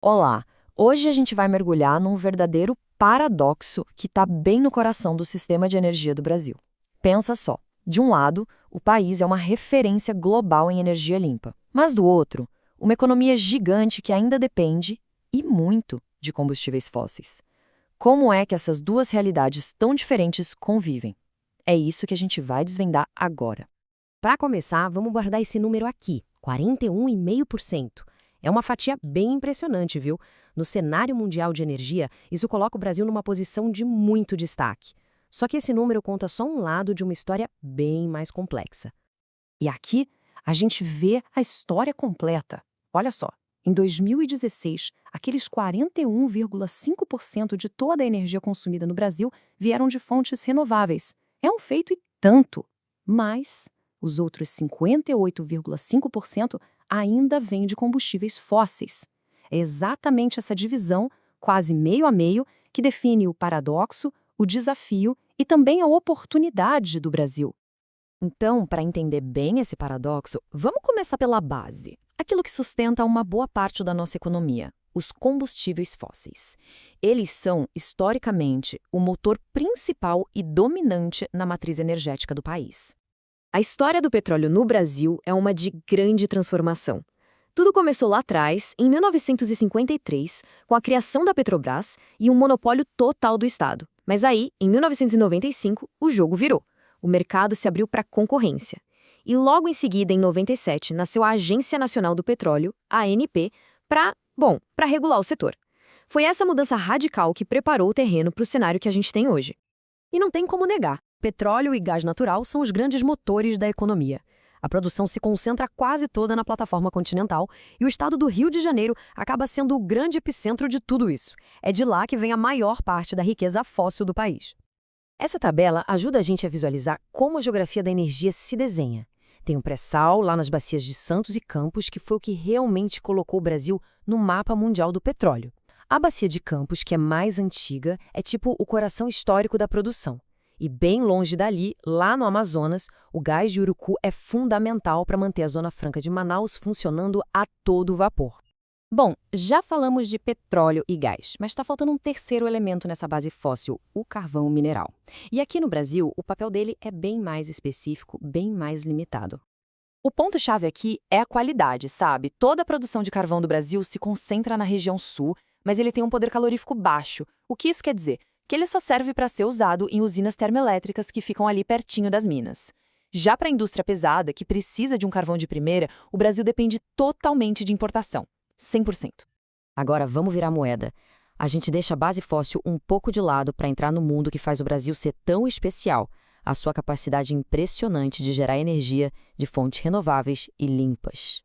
Olá! Hoje a gente vai mergulhar num verdadeiro paradoxo que está bem no coração do sistema de energia do Brasil. Pensa só: de um lado, o país é uma referência global em energia limpa, mas do outro, uma economia gigante que ainda depende, e muito, de combustíveis fósseis. Como é que essas duas realidades tão diferentes convivem? É isso que a gente vai desvendar agora. Para começar, vamos guardar esse número aqui, 41,5%. É uma fatia bem impressionante, viu? No cenário mundial de energia, isso coloca o Brasil numa posição de muito destaque. Só que esse número conta só um lado de uma história bem mais complexa. E aqui a gente vê a história completa. Olha só, em 2016, aqueles 41,5% de toda a energia consumida no Brasil vieram de fontes renováveis. É um feito e tanto. Mas os outros 58,5% ainda vêm de combustíveis fósseis. É exatamente essa divisão, quase meio a meio, que define o paradoxo, o desafio e também a oportunidade do Brasil. Então, para entender bem esse paradoxo, vamos começar pela base. Aquilo que sustenta uma boa parte da nossa economia, os combustíveis fósseis. Eles são, historicamente, o motor principal e dominante na matriz energética do país. A história do petróleo no Brasil é uma de grande transformação. Tudo começou lá atrás, em 1953, com a criação da Petrobras e um monopólio total do Estado. Mas aí, em 1995, o jogo virou. O mercado se abriu para concorrência. E logo em seguida, em 97, nasceu a Agência Nacional do Petróleo, a ANP, para regular o setor. Foi essa mudança radical que preparou o terreno para o cenário que a gente tem hoje. E não tem como negar, petróleo e gás natural são os grandes motores da economia. A produção se concentra quase toda na plataforma continental e o estado do Rio de Janeiro acaba sendo o grande epicentro de tudo isso. É de lá que vem a maior parte da riqueza fóssil do país. Essa tabela ajuda a gente a visualizar como a geografia da energia se desenha. Tem um pré-sal lá nas bacias de Santos e Campos, que foi o que realmente colocou o Brasil no mapa mundial do petróleo. A bacia de Campos, que é mais antiga, é tipo o coração histórico da produção. E bem longe dali, lá no Amazonas, o gás de Urucu é fundamental para manter a Zona Franca de Manaus funcionando a todo vapor. Bom, já falamos de petróleo e gás, mas está faltando um terceiro elemento nessa base fóssil, o carvão mineral. E aqui no Brasil, o papel dele é bem mais específico, bem mais limitado. O ponto-chave aqui é a qualidade, sabe? Toda a produção de carvão do Brasil se concentra na região sul, mas ele tem um poder calorífico baixo. O que isso quer dizer? Que ele só serve para ser usado em usinas termoelétricas que ficam ali pertinho das minas. Já para a indústria pesada, que precisa de um carvão de primeira, o Brasil depende totalmente de importação. 100%. Agora vamos virar moeda. A gente deixa a base fóssil um pouco de lado para entrar no mundo que faz o Brasil ser tão especial, a sua capacidade impressionante de gerar energia de fontes renováveis e limpas.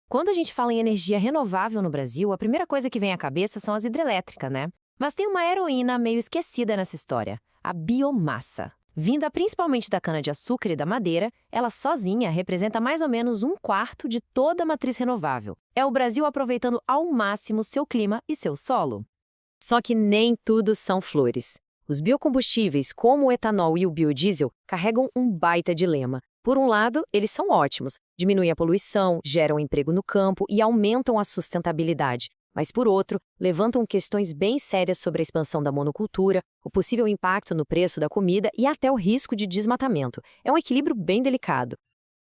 Quando a gente fala em energia renovável no Brasil, a primeira coisa que vem à cabeça são as hidrelétricas, né? Mas tem uma heroína meio esquecida nessa história, a biomassa. Vinda principalmente da cana-de-açúcar e da madeira, ela sozinha representa mais ou menos 1/4 de toda a matriz renovável. É o Brasil aproveitando ao máximo seu clima e seu solo. Só que nem tudo são flores. Os biocombustíveis, como o etanol e o biodiesel, carregam um baita dilema. Por um lado, eles são ótimos, diminuem a poluição, geram emprego no campo e aumentam a sustentabilidade. Mas, por outro, levantam questões bem sérias sobre a expansão da monocultura, o possível impacto no preço da comida e até o risco de desmatamento. É um equilíbrio bem delicado.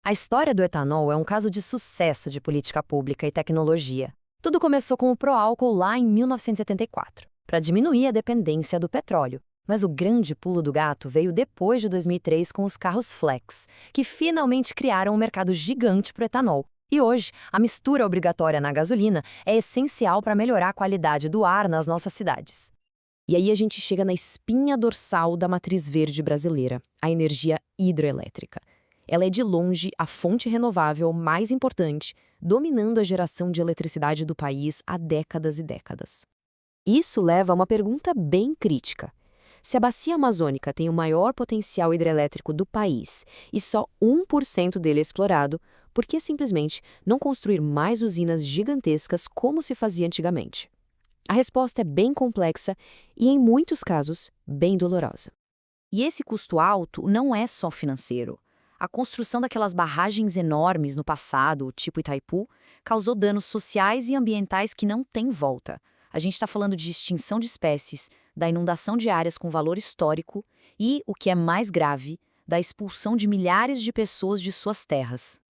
A história do etanol é um caso de sucesso de política pública e tecnologia. Tudo começou com o pró-álcool lá em 1974, para diminuir a dependência do petróleo. Mas o grande pulo do gato veio depois de 2003 com os carros flex, que finalmente criaram um mercado gigante para o etanol. E hoje, a mistura obrigatória na gasolina é essencial para melhorar a qualidade do ar nas nossas cidades. E aí a gente chega na espinha dorsal da matriz verde brasileira, a energia hidroelétrica. Ela é de longe a fonte renovável mais importante, dominando a geração de eletricidade do país há décadas e décadas. Isso leva a uma pergunta bem crítica. Se a bacia amazônica tem o maior potencial hidrelétrico do país e só 1% dele é explorado, por que simplesmente não construir mais usinas gigantescas como se fazia antigamente? A resposta é bem complexa e, em muitos casos, bem dolorosa. E esse custo alto não é só financeiro. A construção daquelas barragens enormes no passado, tipo Itaipu, causou danos sociais e ambientais que não têm volta. A gente está falando de extinção de espécies, da inundação de áreas com valor histórico e, o que é mais grave, da expulsão de milhares de pessoas de suas terras.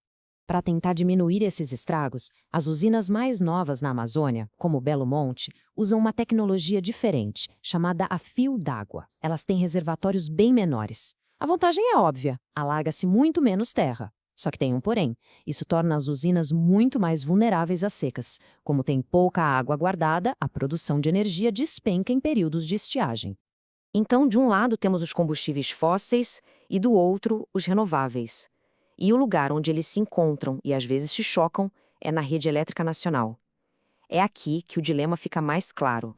Para tentar diminuir esses estragos, as usinas mais novas na Amazônia, como Belo Monte, usam uma tecnologia diferente, chamada a fio d'água. Elas têm reservatórios bem menores. A vantagem é óbvia, alarga-se muito menos terra. Só que tem um porém, isso torna as usinas muito mais vulneráveis às secas. Como tem pouca água guardada, a produção de energia despenca em períodos de estiagem. Então, de um lado temos os combustíveis fósseis e do outro os renováveis. E o lugar onde eles se encontram e às vezes se chocam é na rede elétrica nacional. É aqui que o dilema fica mais claro.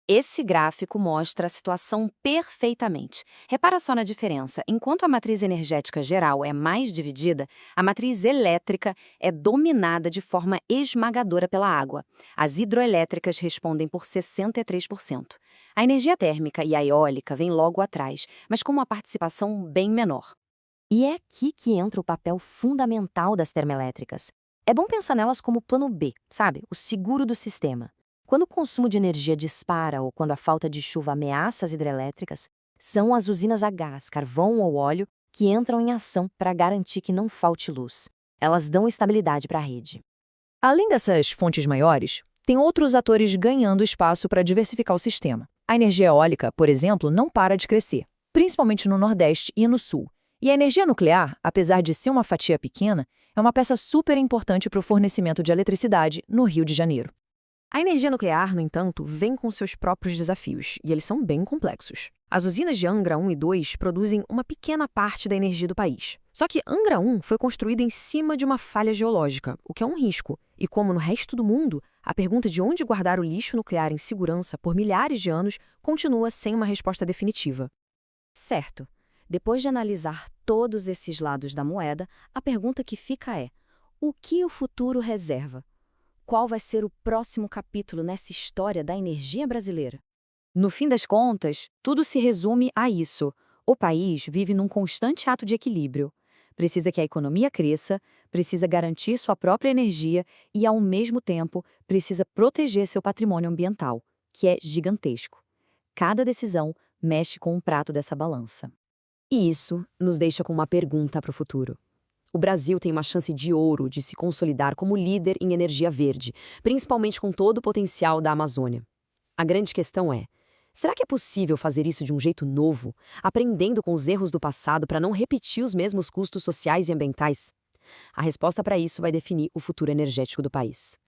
Esse gráfico mostra a situação perfeitamente. Repara só na diferença. Enquanto a matriz energética geral é mais dividida, a matriz elétrica é dominada de forma esmagadora pela água. As hidroelétricas respondem por 63%. A energia térmica e a eólica vêm logo atrás, mas com uma participação bem menor. E é aqui que entra o papel fundamental das termoelétricas. É bom pensar nelas como plano B, sabe? O seguro do sistema. Quando o consumo de energia dispara ou quando a falta de chuva ameaça as hidrelétricas, são as usinas a gás, carvão ou óleo que entram em ação para garantir que não falte luz. Elas dão estabilidade para a rede. Além dessas fontes maiores, tem outros atores ganhando espaço para diversificar o sistema. A energia eólica, por exemplo, não para de crescer, principalmente no Nordeste e no Sul. E a energia nuclear, apesar de ser uma fatia pequena, é uma peça super importante para o fornecimento de eletricidade no Rio de Janeiro. A energia nuclear, no entanto, vem com seus próprios desafios, e eles são bem complexos. As usinas de Angra 1 e 2 produzem uma pequena parte da energia do país. Só que Angra 1 foi construída em cima de uma falha geológica, o que é um risco. E como no resto do mundo, a pergunta de onde guardar o lixo nuclear em segurança por milhares de anos continua sem uma resposta definitiva. Certo. Depois de analisar todos esses lados da moeda, a pergunta que fica é: o que o futuro reserva? Qual vai ser o próximo capítulo nessa história da energia brasileira? No fim das contas, tudo se resume a isso. O país vive num constante ato de equilíbrio. Precisa que a economia cresça, precisa garantir sua própria energia e, ao mesmo tempo, precisa proteger seu patrimônio ambiental, que é gigantesco. Cada decisão mexe com um prato dessa balança. E isso nos deixa com uma pergunta para o futuro. O Brasil tem uma chance de ouro de se consolidar como líder em energia verde, principalmente com todo o potencial da Amazônia. A grande questão é: será que é possível fazer isso de um jeito novo, aprendendo com os erros do passado para não repetir os mesmos custos sociais e ambientais? A resposta para isso vai definir o futuro energético do país.